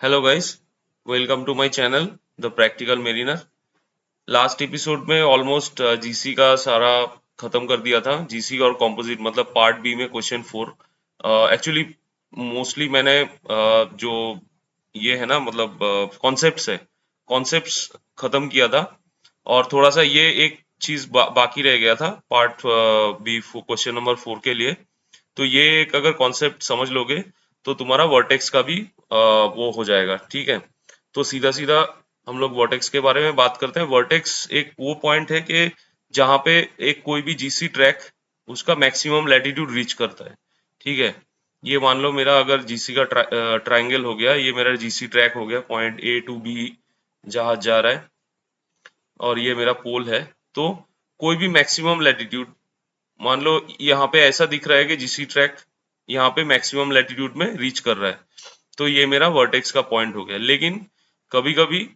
Hello guys, welcome to my channel the practical mariner. Last episode में almost GC का सारा खत्म कर दिया था। जीसी और कंपोजिट मतलब पार्ट बी में क्वेश्चन 4। एक्चुअली मोस्टली मैंने जो ये है ना मतलब कॉन्सेप्ट्स है, कॉन्सेप्ट्स खत्म किया था। और थोड़ा सा ये एक चीज बाकी रह गया था पार्ट बी क्वेश्चन नंबर 4 के लिए। तो ये एक अगर कॉन्सेप्ट समझ लोगे तो तुम्हारा वर्टेक्स का भी वो हो जाएगा। ठीक है, तो सीधा सीधा हम लोग वर्टेक्स के बारे में बात करते हैं। वर्टेक्स एक वो पॉइंट है कि जहाँ पे एक कोई भी जीसी ट्रैक उसका मैक्सिमम लैटिट्यूड रीच करता है। ठीक है, ये मान लो मेरा अगर जीसी का ट्रायंगल हो गया, ये मेरा जीसी ट्रैक हो गया, पॉइंट ए टू बी जहाज जा रहा है और ये मेरा पोल है। तो कोई भी मैक्सिमम लैटिट्यूड, मान लो यहाँ पे ऐसा दिख रहा है कि जीसी ट्रैक यहाँ पे मैक्सिमम लैटिट्यूड में रीच कर रहा है, तो ये मेरा वर्टेक्स का पॉइंट हो गया। लेकिन कभी कभी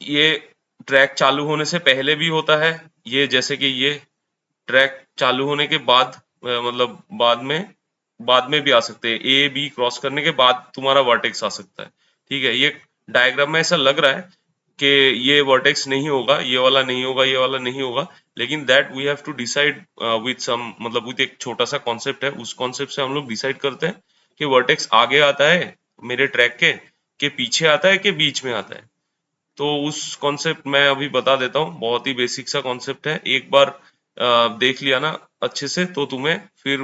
ये ट्रैक चालू होने से पहले भी होता है, ये जैसे कि ये ट्रैक चालू होने के बाद मतलब बाद में भी आ सकते हैं। ए बी क्रॉस करने के बाद तुम्हारा वर्टेक्स आ सकता है। ठीक है, ये डायग्राम में ऐसा लग रहा है कि ये वर्टेक्स नहीं होगा, ये वाला नहीं होगा, ये वाला नहीं होगा। लेकिन that we have to decide with some मतलब विद एक छोटा सा कॉन्सेप्ट है, उस कॉन्सेप्ट से हम लोग डिसाइड करते हैं कि वर्टेक्स आगे आता है मेरे ट्रैक के पीछे आता है, के बीच में आता है। तो उस कॉन्सेप्ट मैं अभी बता देता हूँ। बहुत ही बेसिक सा कॉन्सेप्ट है, एक बार देख लिया ना अच्छे से तो तुम्हें फिर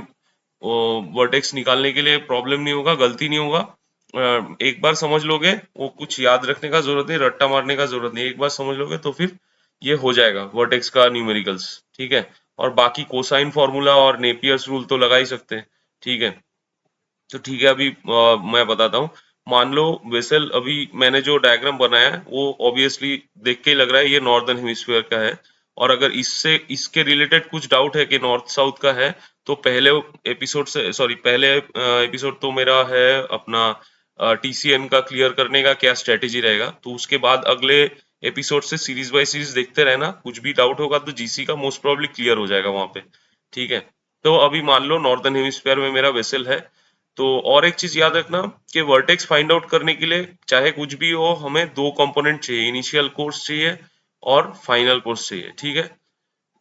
वर्टेक्स निकालने के लिए प्रॉब्लम नहीं होगा, गलती नहीं होगा। एक बार समझ लोगे, वो कुछ याद रखने का जरूरत नहीं, रट्टा मारने का जरूरत नहीं, एक बार समझ लोगे तो फिर ये हो जाएगा वर्टेक्स का न्यूमेरिकल्स। ठीक है, और बाकी कोसाइन फॉर्मूला और नेपियर्स रूल तो लगा ही सकते हैं। ठीक है, तो ठीक है, अभी मैं बताता हूँ। मान लो वेसल, अभी मैंने जो डायग्राम बनाया है वो ऑब्वियसली देख के ही लग रहा है ये नॉर्दर्न हेमिस्फीयर का है। और अगर इससे इसके रिलेटेड कुछ डाउट है कि नॉर्थ साउथ का है, तो पहले एपिसोड से, सॉरी पहले एपिसोड तो मेरा है अपना टीसीएन का क्लियर करने का क्या स्ट्रेटेजी रहेगा, तो उसके बाद अगले एपिसोड से सीरीज बाय सीरीज देखते रहना। कुछ भी डाउट होगा तो जीसी का मोस्ट प्रोबेबली क्लियर हो जाएगा वहां पे। ठीक है, तो अभी मान लो नॉर्दर्न हेमिस्फीयर में मेरा वेसल है। तो और एक चीज याद रखना कि वर्टेक्स फाइंड आउट करने के लिए चाहे कुछ भी हो, हमें दो कंपोनेंट चाहिए, इनिशियल कोर्स चाहिए और फाइनल कोर्स चाहिए। ठीक है,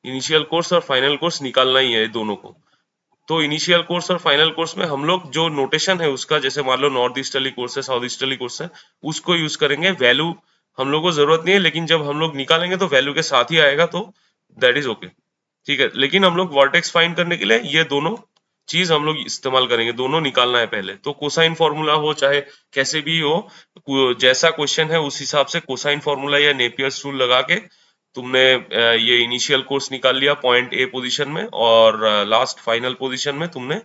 इनिशियल कोर्स और फाइनल कोर्स निकालना ही है दोनों को। तो इनिशियल कोर्स और फाइनल कोर्स में हम लोग जो नोटेशन है उसका, जैसे मान लो नॉर्थ ईस्टर्ली कोर्स है, साउथ ईस्टर्ली कोर्स है, उसको यूज करेंगे। वैल्यू हम लोग को जरूरत नहीं है, लेकिन जब हम लोग निकालेंगे तो वैल्यू के साथ ही आएगा, तो दैट इज ओके। ठीक है, लेकिन हम लोग वर्टेक्स फाइंड करने के लिए ये दोनों चीज हम लोग इस्तेमाल करेंगे, दोनों निकालना है पहले। तो कोसाइन फॉर्मूला हो चाहे कैसे भी हो, जैसा क्वेश्चन है उस हिसाब से कोसाइन फॉर्मूला या नेपियर्स रूल लगा के तुमने ये इनिशियल कोर्स निकाल लिया पॉइंट ए पोजीशन में, और लास्ट फाइनल पोजीशन में तुमने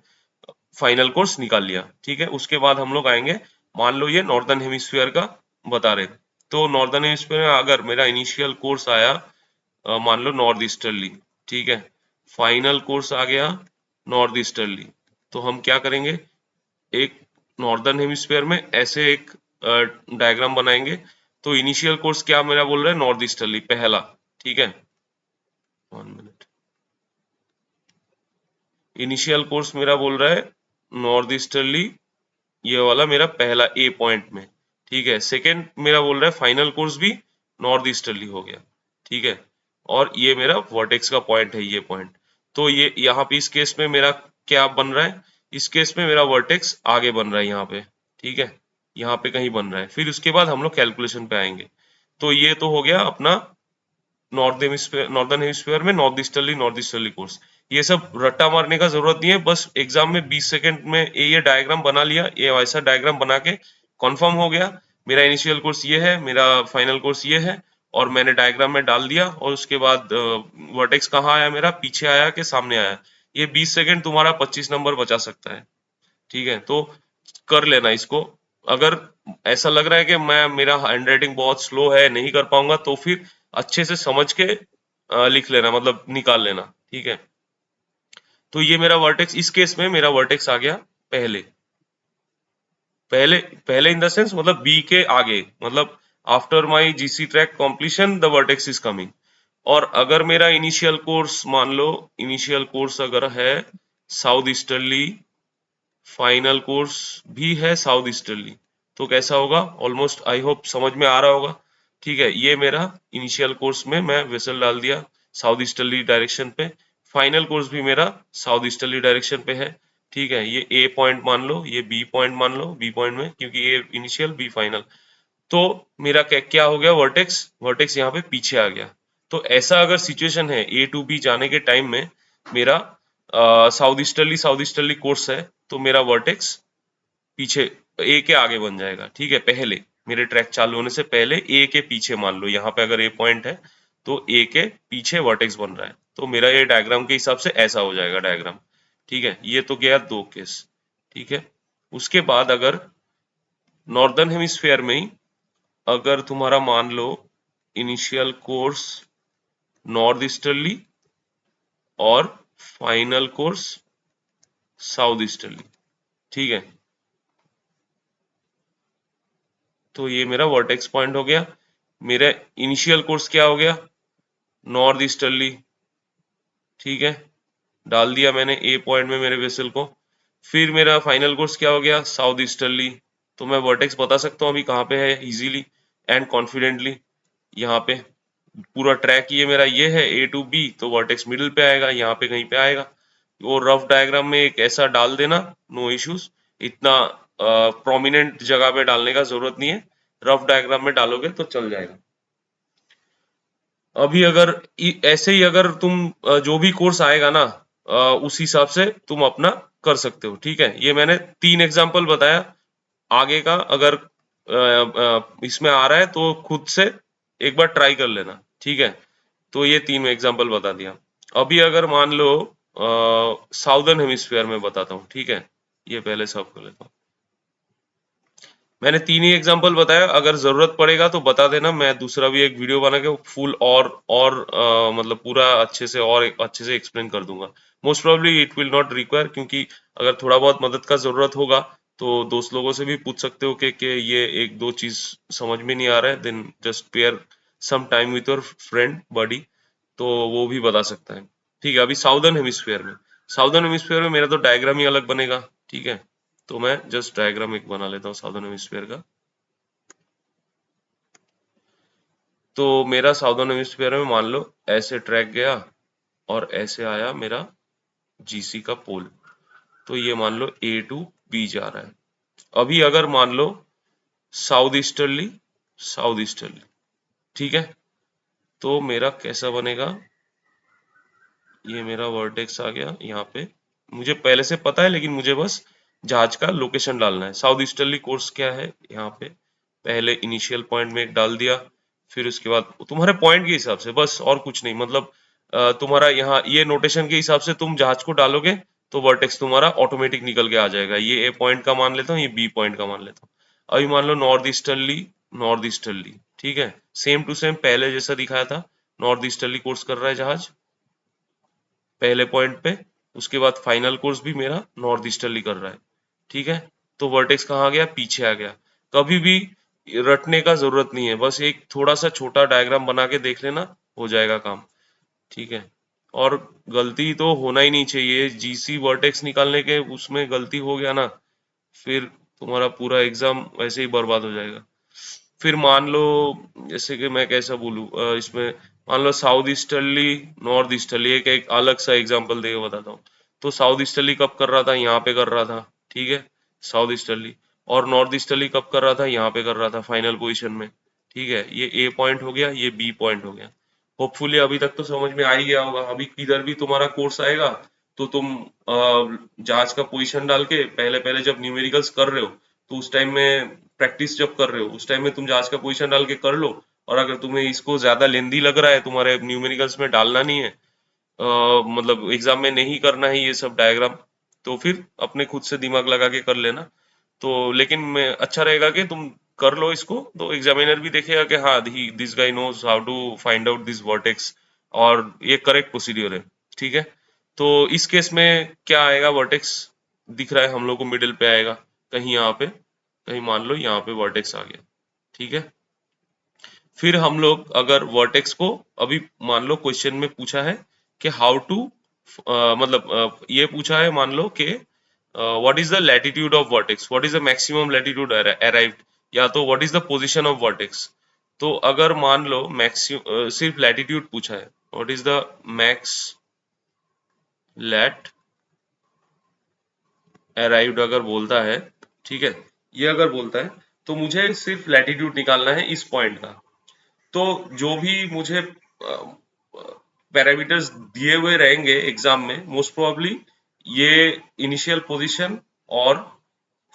फाइनल कोर्स निकाल लिया। ठीक है, उसके बाद हम लोग आएंगे, मान लो ये नॉर्दर्न हेमिस्फीयर का बता रहे, तो नॉर्दर्न हेमिस्फीयर में अगर मेरा इनिशियल कोर्स आया मान लो नॉर्थ ईस्टर्ली, ठीक है, फाइनल कोर्स आ गया नॉर्थ ईस्टर्ली, तो हम क्या करेंगे, एक नॉर्दर्न हेमिस्फीयर में ऐसे एक डायग्राम बनाएंगे। तो इनिशियल कोर्स क्या मेरा बोल रहा है, नॉर्थ ईस्टर्ली पहला। ठीक है, 1 मिनट, इनिशियल कोर्स मेरा बोल रहा है नॉर्थ ईस्टर्ली, ये वाला मेरा पहला ए पॉइंट में। ठीक है, सेकंड मेरा बोल रहा है फाइनल कोर्स भी नॉर्थ ईस्टर्ली हो गया। ठीक है, और ये मेरा वर्टेक्स का पॉइंट है, ये पॉइंट। तो ये यहाँ पे इस केस में मेरा क्या बन रहा है, इस केस में मेरा वर्टेक्स आगे बन रहा है यहाँ पे। ठीक है, यहाँ पे कहीं बन रहा है, फिर उसके बाद हम लोग कैलकुलेशन पे आएंगे। तो ये तो हो गया अपना नॉर्दर्न हेमिस्फीयर में नॉर्थ ईस्टर्ली कोर्स। ये सब रट्टा मारने का जरूरत नहीं है, बस एग्जाम में 20 सेकंड में ये डायग्राम बना लिया, ये ऐसा डायग्राम बना के कंफर्म हो गया मेरा इनिशियल कोर्स ये है, मेरा फाइनल कोर्स ये है, और मैंने डायग्राम में डाल दिया। और उसके बाद वर्टेक्स कहाँ आया, मेरा पीछे आया कि सामने आया, ये 20 सेकंड तुम्हारा 25 नंबर बचा सकता है। ठीक है, तो कर लेना इसको। अगर ऐसा लग रहा है कि मैं मेरा हैंडराइटिंग बहुत स्लो है, नहीं कर पाऊंगा, तो फिर अच्छे से समझ के लिख लेना, मतलब निकाल लेना। ठीक है, तो ये मेरा वर्टेक्स, इस केस में मेरा वर्टेक्स आ गया पहले, पहले पहले इन द सेंस मतलब बी के आगे, मतलब after my GC track completion the vertex is coming. और अगर मेरा इनिशियल कोर्स, मान लो इनिशियल कोर्स अगर है साउथ ईस्टर्ली, फाइनल कोर्स भी है साउथ ईस्टर्ली, तो कैसा होगा, ऑलमोस्ट आई होप समझ में आ रहा होगा। ठीक है, ये मेरा इनिशियल कोर्स में मैं वेसल डाल दिया साउथ ईस्टर्ली डायरेक्शन पे, फाइनल कोर्स भी मेरा साउथ ईस्टर्ली डायरेक्शन पे है। ठीक है, ये ए पॉइंट मान लो, ये बी पॉइंट मान लो, बी पॉइंट में क्योंकि ए इनिशियल बी फाइनल। तो मेरा क्या क्या हो गया, वर्टेक्स वर्टेक्स यहाँ पे पीछे आ गया। तो ऐसा अगर सिचुएशन है ए टू बी जाने के टाइम में, मेरा साउथ ईस्टर्ली कोर्स है, तो मेरा वर्टेक्स पीछे ए के आगे बन जाएगा। ठीक है, पहले मेरे ट्रैक चालू होने से पहले ए के पीछे, मान लो यहाँ पे अगर ए पॉइंट है तो ए के पीछे वर्टेक्स बन रहा है, तो मेरा ये डायग्राम के हिसाब से ऐसा हो जाएगा डायग्राम। ठीक है, ये तो गया दो केस। ठीक है, उसके बाद अगर नॉर्दर्न हेमिस्फीयर में ही अगर तुम्हारा मान लो इनिशियल कोर्स नॉर्थ ईस्टर्ली और फाइनल कोर्स साउथ ईस्टर्ली। ठीक है, तो ये मेरा वर्टेक्स पॉइंट हो गया। मेरा इनिशियल कोर्स क्या हो गया, नॉर्थ ईस्टर्ली। ठीक है, डाल दिया मैंने ए पॉइंट में मेरे वेसल को। फिर मेरा फाइनल कोर्स क्या हो गया, साउथ ईस्टर्ली। तो मैं वर्टेक्स बता सकता हूँ अभी कहाँ पे है इजीली एंड कॉन्फिडेंटली। यहाँ पे पूरा ट्रैक ये मेरा ये है ए टू बी, तो वर्टेक्स मिडिल पे आएगा, यहाँ पे कहीं पे आएगा। वो रफ डायग्राम में एक ऐसा डाल देना, नो इश्यूज। इतना प्रोमिनेंट जगह पे डालने का जरूरत नहीं है, रफ डायग्राम में डालोगे तो चल जाएगा। अभी अगर ऐसे ही अगर तुम जो भी कोर्स आएगा ना, उस हिसाब से तुम अपना कर सकते हो। ठीक है, ये मैंने 3 एग्जांपल बताया। आगे का अगर इसमें आ रहा है तो खुद से एक बार ट्राई कर लेना। ठीक है, तो ये 3 एग्जांपल बता दिया। अभी अगर मान लो साउदर्न हेमिस्फीयर में बताता हूँ। ठीक है, ये पहले सब कर लेता हूँ। मैंने 3 ही एग्जांपल बताया, अगर जरूरत पड़ेगा तो बता देना, मैं दूसरा भी एक वीडियो बना के फुल और मतलब पूरा अच्छे से एक्सप्लेन कर दूंगा। Most probably it will not require, क्योंकि अगर थोड़ा बहुत मदद का जरूरत होगा तो दोस्त लोगों से भी पूछ सकते हो कि ये एक दो चीज समझ में नहीं आ रहा है, then just pair some time with your friend buddy, तो वो भी बता सकता है। ठीक है, अभी साउदर्न हेमिस्फीयर में मेरा तो डायग्राम ही अलग बनेगा। ठीक है, तो मैं जस्ट डायग्राम एक बना लेता हूँ साउदर्न हेमिस्फीयर का। तो मेरा साउदर्न हेमिस्फीयर में मान लो ऐसे ट्रैक गया और ऐसे आया मेरा जीसी का पोल, तो ये मान लो ए टू बी जा रहा है। अभी अगर मान लो साउथ ईस्टर्ली। ठीक है, तो मेरा कैसा बनेगा, ये मेरा वर्टेक्स आ गया यहाँ पे। मुझे पहले से पता है, लेकिन मुझे बस जहाज का लोकेशन डालना है। साउथ ईस्टर्ली कोर्स क्या है, यहाँ पे पहले इनिशियल पॉइंट में एक डाल दिया, फिर उसके बाद तुम्हारे पॉइंट के हिसाब से, बस और कुछ नहीं, मतलब तुम्हारा यहाँ ये नोटेशन के हिसाब से तुम जहाज को डालोगे तो वर्टेक्स तुम्हारा ऑटोमेटिक निकल के आ जाएगा। ये ए पॉइंट का मान लेता हूँ, ये बी पॉइंट का मान लेता हूँ। अभी मान लो नॉर्थ ईस्टर्ली। ठीक है, सेम टू सेम पहले जैसा दिखाया था, नॉर्थ ईस्टर्ली कोर्स कर रहा है जहाज पहले पॉइंट पे। उसके बाद फाइनल कोर्स भी मेरा नॉर्थ ईस्टर्ली कर रहा है। ठीक है, तो वर्टेक्स कहाँ आ गया, पीछे आ गया। कभी भी रटने का जरूरत नहीं है, बस एक थोड़ा सा छोटा डायग्राम बना के देख लेना, हो जाएगा काम। ठीक है, और गलती तो होना ही नहीं चाहिए, जीसी वर्टेक्स निकालने के उसमें गलती हो गया ना, फिर तुम्हारा पूरा एग्जाम वैसे ही बर्बाद हो जाएगा। फिर मान लो, जैसे कि मैं कैसा बोलूँ, इसमें मान लो साउथ ईस्टर्ली नॉर्थ ईस्टर्ली, एक अलग सा एग्जांपल देके बताता हूँ। तो साउथ ईस्टर्ली कब कर रहा था, यहाँ पे कर रहा था। ठीक है, साउथ ईस्टर्ली। और नॉर्थ ईस्टर्ली कब कर रहा था, यहाँ पे कर रहा था फाइनल पोजीशन में। ठीक है, ये ए पॉइंट हो गया, ये बी पॉइंट हो गया। होपफुली अभी तक तो समझ में आ ही गया होगा। अभी किधर भी तुम्हारा कोर्स आएगा तो तुम जहाज का पोजीशन डाल के पहले पहले जब न्यूमेरिकल्स कर रहे हो, तो उस टाइम में प्रैक्टिस जब कर रहे हो उस टाइम में तुम जहाज का पोजीशन डाल के कर लो। और अगर तुम्हें इसको ज्यादा लेंदी लग रहा है, तुम्हारे न्यूमेरिकल्स में डालना नहीं है, मतलब एग्जाम में नहीं करना है ये सब डायग्राम, तो फिर अपने खुद से दिमाग लगा के कर लेना। तो लेकिन मैं अच्छा रहेगा कि तुम कर लो इसको, तो एग्जामिनर भी देखेगा कि हाँ this guy knows how to find out this vertex, और ये करेक्ट प्रोसीड्योर है। ठीक है, तो इस केस में क्या आएगा, वर्टेक्स दिख रहा है हम लोग को मिडिल पे आएगा, कहीं यहाँ पे, कहीं मान लो यहाँ पे वर्टेक्स आ गया। ठीक है, फिर हम लोग अगर वर्टेक्स को, अभी मान लो क्वेश्चन में पूछा है कि हाउ टू, मतलब ये पूछा है मान लो कि what is the latitude of vertex, what is the maximum latitude arrived, या तो what is the position of vertex. तो अगर मान लो मैक्सिमम सिर्फ लैटिट्यूड पूछा है, what is the max lat arrived अगर बोलता है, ठीक है, ये अगर बोलता है, तो मुझे सिर्फ लैटिट्यूड निकालना है इस पॉइंट का। तो जो भी मुझे पैरामीटर्स दिए हुए रहेंगे एग्जाम में, मोस्ट प्रोबेबली ये इनिशियल पोजीशन और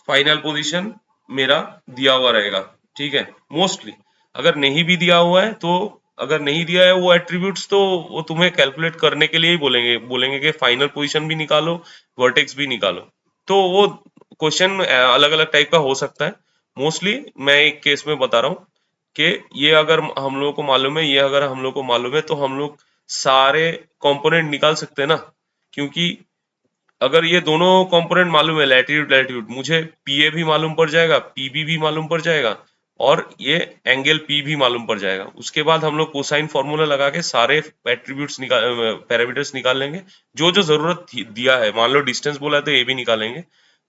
फाइनल पोजीशन मेरा दिया हुआ रहेगा, ठीक है, मोस्टली। अगर नहीं भी दिया हुआ है तो, अगर नहीं दिया है वो एट्रीब्यूट्स, तो वो तुम्हें कैलकुलेट करने के लिए ही बोलेंगे, बोलेंगे कि फाइनल पोजीशन भी निकालो, वर्टेक्स भी निकालो। तो वो क्वेश्चन अलग अलग टाइप का हो सकता है। मोस्टली मैं एक केस में बता रहा हूँ कि ये अगर हम लोगों को मालूम है, ये अगर हम लोग को मालूम है, तो हम लोग सारे कंपोनेंट निकाल सकते हैं ना। क्योंकि अगर ये दोनों कंपोनेंट मालूम है, लैटिट्यूड लैटिट्यूड, मुझे पीए भी मालूम पड़ जाएगा, पीबी भी मालूम पड़ जाएगा, और ये एंगल पी भी मालूम पड़ जाएगा। उसके बाद हम लोग कोसाइन फॉर्मूला लगा के सारे एट्रीब्यूट्स निकाल, पैरामीटर्स निकाल लेंगे, जो जो जरूरत दिया है। मान लो डिस्टेंस बोला है तो ए भी निकालेंगे।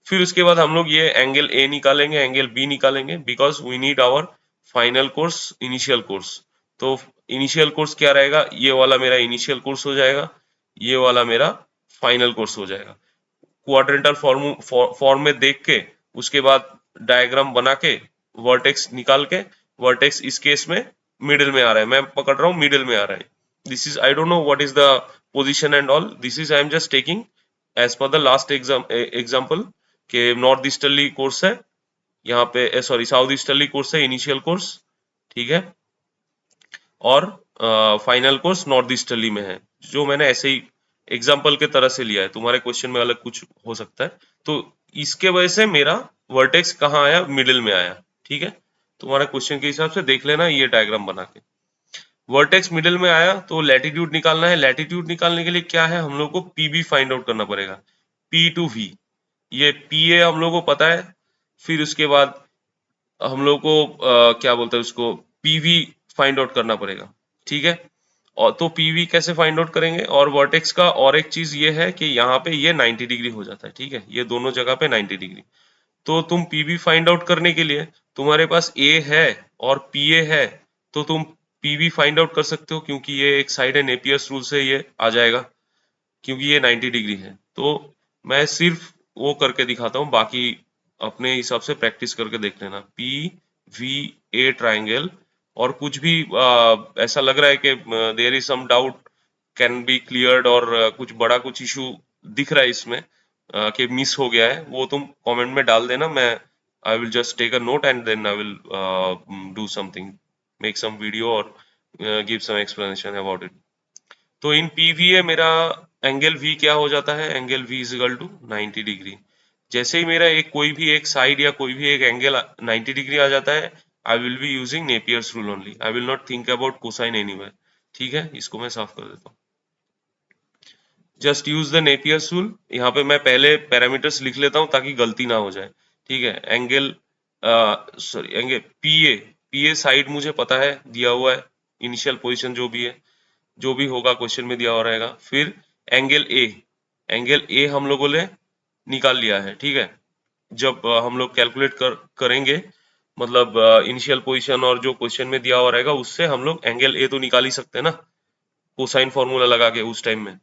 फिर उसके बाद हम लोग ये एंगल ए निकालेंगे, एंगल बी निकालेंगे, because we need our final course, initial course. तो इनिशियल कोर्स क्या रहेगा, ये वाला मेरा इनिशियल कोर्स हो जाएगा, ये वाला मेरा फाइनल कोर्स हो जाएगा। क्वाड्रेंटल फॉर्म में देख के, उसके बाद डायग्राम बना के, वर्टेक्स निकाल के, वर्टेक्स इस केस में मिडिल में आ रहा है, मैं पकड़ रहा हूँ मिडिल में आ रहा है। This is, I don't know what is the position and all, this is I am just taking as per the last example के नॉर्थ ईस्टर्ली कोर्स है यहाँ पे, सॉरी साउथ ईस्टर्ली कोर्स है इनिशियल कोर्स, ठीक है, और final course north easterly में है, जो मैंने ऐसे ही एग्जाम्पल के तरह से लिया है। तुम्हारे क्वेश्चन में अलग कुछ हो सकता है। तो इसके वजह से मेरा वर्टेक्स कहाँ आया, मिडिल में आया, ठीक है। तुम्हारा क्वेश्चन के हिसाब से देख लेना ये डायग्राम बना के। वर्टेक्स मिडिल में आया तो लैटिट्यूड निकालना है। लैटिट्यूड निकालने के लिए क्या है, हम लोग को पीबी फाइंड आउट करना पड़ेगा, पी टू वी। ये पी ए हम लोग को पता है। फिर उसके बाद हम लोग को क्या बोलते हैं उसको, पीवी फाइंड आउट करना पड़ेगा, ठीक है। और तो पीवी कैसे फाइंड आउट करेंगे, और वर्टेक्स का और एक चीज ये है कि यहाँ पे ये 90 डिग्री हो जाता है, ठीक है, ये दोनों जगह पे 90 डिग्री। तो तुम पीवी फाइंड आउट करने के लिए, तुम्हारे पास ए है और पीए है, तो तुम पीवी फाइंड आउट कर सकते हो, क्योंकि ये एक साइड है, नेपियर्स रूल से ये आ जाएगा, क्योंकि ये 90 डिग्री है। तो मैं सिर्फ वो करके दिखाता हूँ, बाकी अपने हिसाब से प्रैक्टिस करके देख लेना। पी वी ए ट्राइंगल, और कुछ भी ऐसा लग रहा है कि there is some doubt can be cleared, और कुछ बड़ा कुछ इशू दिख रहा है इसमें कि मिस हो गया है, वो तुम कमेंट में डाल देना। मैं I will just take a note and then I will do something, make some video और give some explanation about it. तो इन पीवीए मेरा एंगल वी क्या हो जाता है, angle V is equal to 90 degree. जैसे ही मेरा एक कोई भी एक साइड या कोई भी एक एंगल 90 डिग्री आ जाता है, I will be using Napier's rule only, I will not think about cosine anywhere, ठीक है। इसको मैं साफ कर देता हूँ। Just use the Napier's rule. यहाँ पे मैं पहले पैरामीटर्स लिख लेता हूँ ताकि गलती ना हो जाए, ठीक है। एंगल, सॉरी, एंगल पीए, पीए साइड मुझे पता है, दिया हुआ है, इनिशियल पोजीशन जो भी है, जो भी होगा क्वेश्चन में दिया हुआ रहेगा। फिर एंगल ए, एंगल ए हम लोगों ने निकाल लिया है, ठीक है। जब हम लोग कैलकुलेट करेंगे, मतलब इनिशियल पोजीशन और जो क्वेश्चन में दिया हुआ रहेगा, उससे हम लोग एंगल ए तो निकाल ही सकते हैं ना, कोसाइन फॉर्मूला लगा के उस टाइम में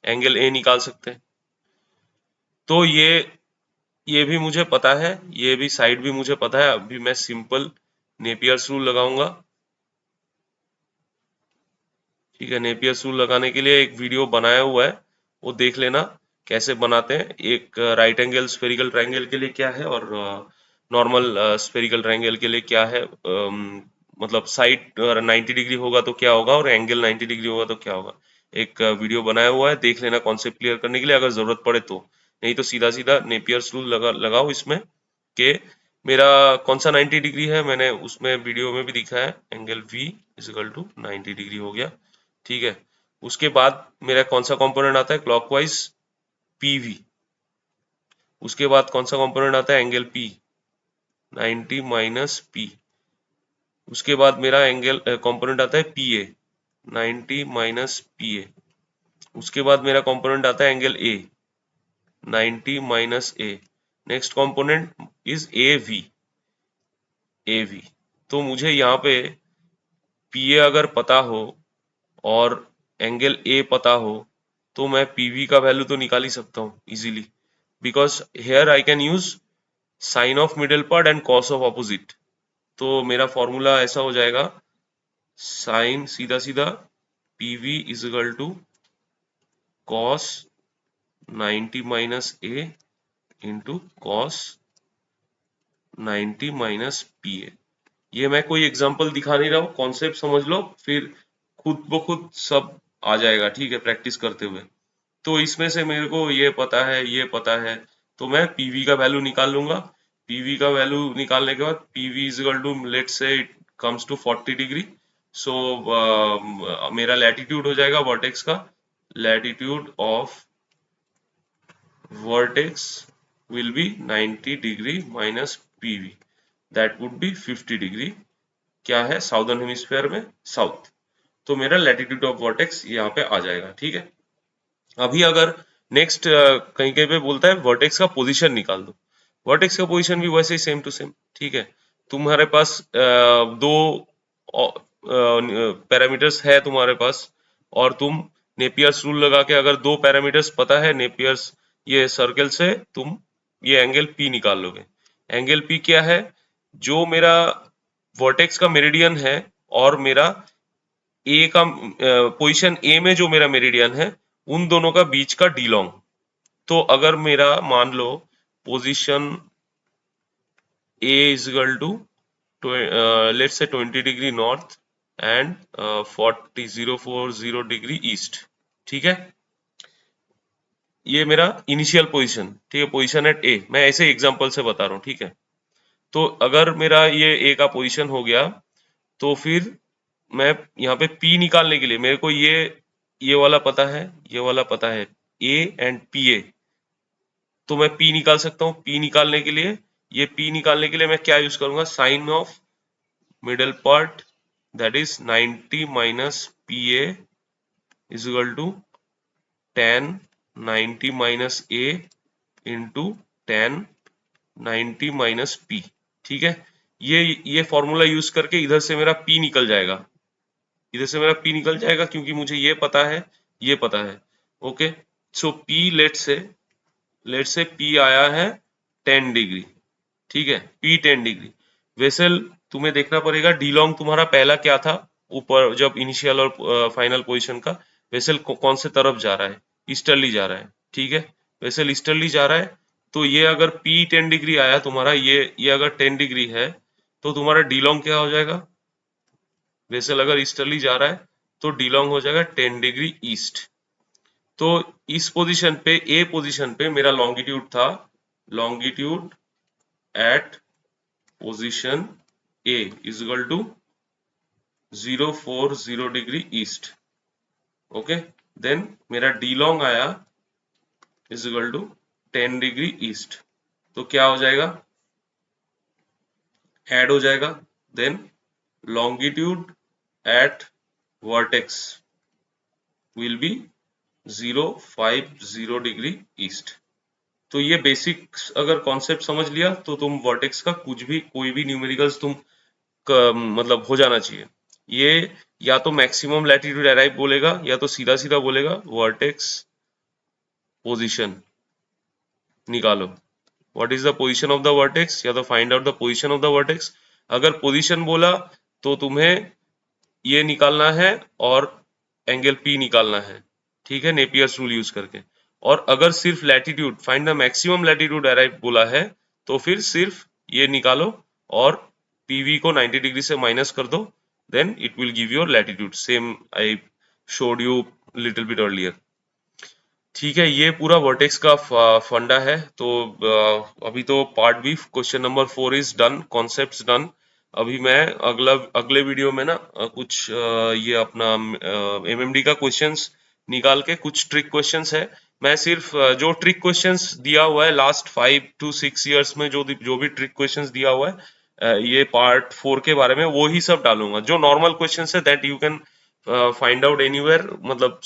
एंगल ए निकाल सकते हैं। तो ये भी मुझे पता है, ये भी साइड भी मुझे पता है। अभी मैं सिंपल नेपियर्स रूल लगाऊंगा, ठीक है। नेपियर्स रूल लगाने के लिए एक वीडियो बनाया हुआ है, वो देख लेना कैसे बनाते हैं। एक राइट एंगल स्फेरिकल ट्रायंगल के लिए क्या है, और नॉर्मल स्फेरिकल ट्रायंगल के लिए क्या है, मतलब साइड 90 डिग्री होगा तो क्या होगा, और एंगल 90 डिग्री होगा तो क्या होगा। एक वीडियो बनाया हुआ है, देख लेना कॉन्सेप्ट क्लियर करने के लिए, अगर जरूरत पड़े तो। नहीं तो सीधा सीधा नेपियर्स रूल लगाओ इसमें, कि मेरा कौन सा 90 डिग्री है, मैंने उसमें वीडियो में भी दिखा है, angle V is equal to 90 degree हो गया, ठीक है। उसके बाद मेरा कौन सा कंपोनेंट आता है, क्लॉकवाइज PV। उसके बाद कौन सा कंपोनेंट आता है, एंगल P, 90 माइनस P। उसके बाद मेरा एंगल कंपोनेंट आता है PA, 90 माइनस PA। उसके बाद मेरा कंपोनेंट आता है angle A, 90 minus A, next component is A V. तो मुझे यहाँ पे पी ए अगर पता हो और एंगल ए पता हो तो मैं पीवी का वैल्यू तो निकाल ही सकता हूँ easily, because here I can use sine of middle part and cos of opposite. तो मेरा फॉर्मूला ऐसा हो जाएगा, साइन सीधा सीधा PV is equal to cos 90 minus A into cos 90 minus P A. ये मैं कोई एग्जांपल दिखा नहीं रहा हूँ, कॉन्सेप्ट समझ लो, फिर खुद ब खुद सब आ जाएगा, ठीक है, प्रैक्टिस करते हुए। तो इसमें से मेरे को ये पता है, ये पता है, तो मैं पीवी का वैल्यू निकाल लूंगा। पीवी का वैल्यू निकालने के बाद PV is equal to, let's say it comes to 40 degree. So मेरा लैटिट्यूड हो जाएगा वर्टेक्स का, latitude of vertex will be 90 degree minus PV, that would be 50 degree. क्या है, साउदर्न हेमिस्फीयर में साउथ। तो मेरा लैटिट्यूड ऑफ वर्टेक्स यहाँ पे आ जाएगा, ठीक है। अभी अगर नेक्स्ट कहीं कहीं पे बोलता है वर्टेक्स का पोजीशन निकाल दो, वर्टेक्स का पोजीशन भी वैसे ही सेम टू सेम, ठीक है। तुम्हारे पास दो पैरामीटर्स है तुम्हारे पास, और तुम नेपियर्स रूल लगा के अगर दो पैरामीटर्स पता है नेपियर्स ये सर्कल से तुम ये एंगल पी निकाल लोगे। एंगल पी क्या है, जो मेरा वर्टेक्स का मेरिडियन है और मेरा ए का पोजीशन ए में जो मेरा मेरिडियन है, उन दोनों का बीच का डी लॉन्ग। तो अगर मेरा मान लो position A is equal to let's say 20 degree north and 040 degree east, ठीक है। ये मेरा इनिशियल पोजीशन, ठीक है, पोजीशन एट ए, मैं ऐसे एग्जांपल से बता रहा हूँ, ठीक है। तो अगर मेरा ये ए का पोजीशन हो गया, तो फिर मैं यहाँ पे P निकालने के लिए मेरे को ये वाला पता है, ये वाला पता है, A एंड पी ए। तो मैं P निकाल सकता हूँ। P निकालने के लिए, ये P निकालने के लिए मैं क्या यूज करूंगा, sine of middle part, that is 90 minus P A is equal to tan 90 minus A into tan 90 minus P, ठीक है। ये फॉर्मूला यूज करके इधर से मेरा P निकल जाएगा, इधर से मेरा P निकल जाएगा, क्योंकि मुझे ये पता है, ये पता है। ओके, सो P लेट से P आया है 10 डिग्री, ठीक है, P 10 डिग्री। वेसल तुम्हें देखना पड़ेगा डी लॉन्ग तुम्हारा पहला क्या था, ऊपर जब इनिशियल और फाइनल पोजीशन का, वेसल कौन से तरफ जा रहा है, ईस्टर्ली जा रहा है, ठीक है, वेसल ईस्टर्ली जा रहा है। तो ये अगर P 10 डिग्री आया तुम्हारा, ये अगर 10 डिग्री है, तो तुम्हारा डी लॉन्ग क्या हो जाएगा, वेसल अगर ईस्टर्ली जा रहा है तो डी लॉन्ग हो जाएगा 10 डिग्री ईस्ट। तो इस पोजीशन पे, ए पोजीशन पे मेरा लॉन्गिट्यूड था, longitude at position A is equal to 040 degree east. Okay, then मेरा डी लॉन्ग आया is equal to 10 degree east. तो क्या हो जाएगा, ऐड हो जाएगा, then longitude at vertex will be 050 degree east. तो ये बेसिक अगर कॉन्सेप्ट समझ लिया तो तुम वर्टेक्स का कुछ भी, कोई भी न्यूमेरिकल्स तुम मतलब हो जाना चाहिए। ये या तो मैक्सिमम लैटिट्यूड अराइव बोलेगा, या तो सीधा सीधा बोलेगा वर्टेक्स पोजीशन निकालो, what is the position of the vertex, या तो find out the position of the vertex. अगर पोजीशन बोला तो तुम्हें ये निकालना है और एंगल P निकालना है, ठीक है, नेपियर्स रूल यूज करके। और अगर सिर्फ latitude, find the maximum latitude arrive बोला है, तो फिर सिर्फ ये निकालो और PV को 90 डिग्री से माइनस कर दो, then it will give your latitude, same I showed you little bit earlier, ठीक है। ये पूरा वर्टेक्स का फंडा है। तो अभी तो part B, question number 4 is done, concepts done. अभी मैं अगले वीडियो में ना कुछ ये अपना MMD का क्वेश्चंस निकाल के, कुछ ट्रिक क्वेश्चंस है, मैं सिर्फ जो ट्रिक क्वेश्चंस दिया हुआ है लास्ट 5 to 6 इयर्स में, जो भी ट्रिक क्वेश्चंस दिया हुआ है ये पार्ट 4 के बारे में, वो ही सब डालूंगा। जो नॉर्मल क्वेश्चंस है that you can find out anywhere, मतलब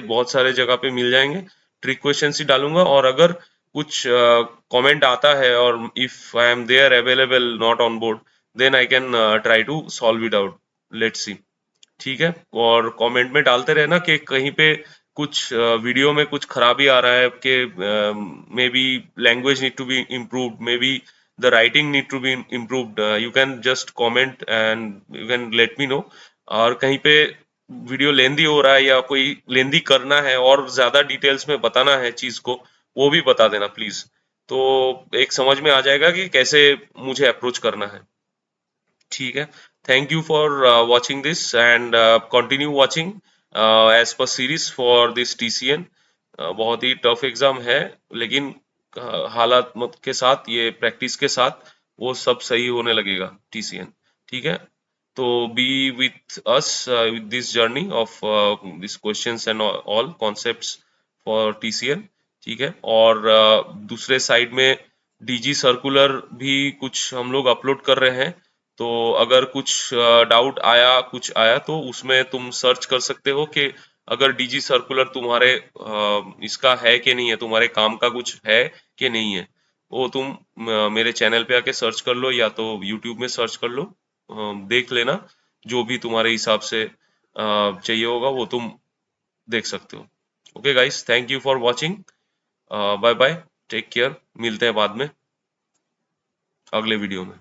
बहुत सारे जगह पे मिल जाएंगे, ट्रिक क्वेश्चन ही डालूंगा। और अगर कुछ कमेंट आता है और if I am there available not on board, then I can try to solve it out. Let's see. ठीक है, और कमेंट में डालते रहना कि कहीं पे कुछ वीडियो में कुछ खराबी आ रहा है, कि maybe language need to be improved, maybe the writing need to be improved. You can just comment and you can let me know. और कहीं पे वीडियो लेंदी हो रहा है या कोई लेंदी करना है और ज्यादा डिटेल्स में बताना है चीज को, वो भी बता देना प्लीज। तो एक समझ में आ जाएगा कि कैसे मुझे अप्रोच करना है। ठीक है, thank you for watching this and continue watching as per series for this TCN. बहुत ही टफ एग्जाम है, लेकिन हालात के साथ, ये प्रैक्टिस के साथ वो सब सही होने लगेगा टीसीएन। ठीक है, तो B with us with this journey of this questions and all concepts for TCN. ठीक है, और दूसरे साइड में डीजी सर्कुलर भी कुछ हम लोग अपलोड कर रहे हैं। तो अगर कुछ डाउट आया, कुछ आया, तो उसमें तुम सर्च कर सकते हो कि अगर डीजी सर्कुलर तुम्हारे इसका है कि नहीं है, तुम्हारे काम का कुछ है कि नहीं है, वो तुम मेरे चैनल पे आके सर्च कर लो या तो यूट्यूब में सर्च कर लो। देख लेना, जो भी तुम्हारे हिसाब से चाहिए होगा वो तुम देख सकते हो। Okay guys, thank you for watching. Bye bye, take care, मिलते हैं बाद में अगले वीडियो में।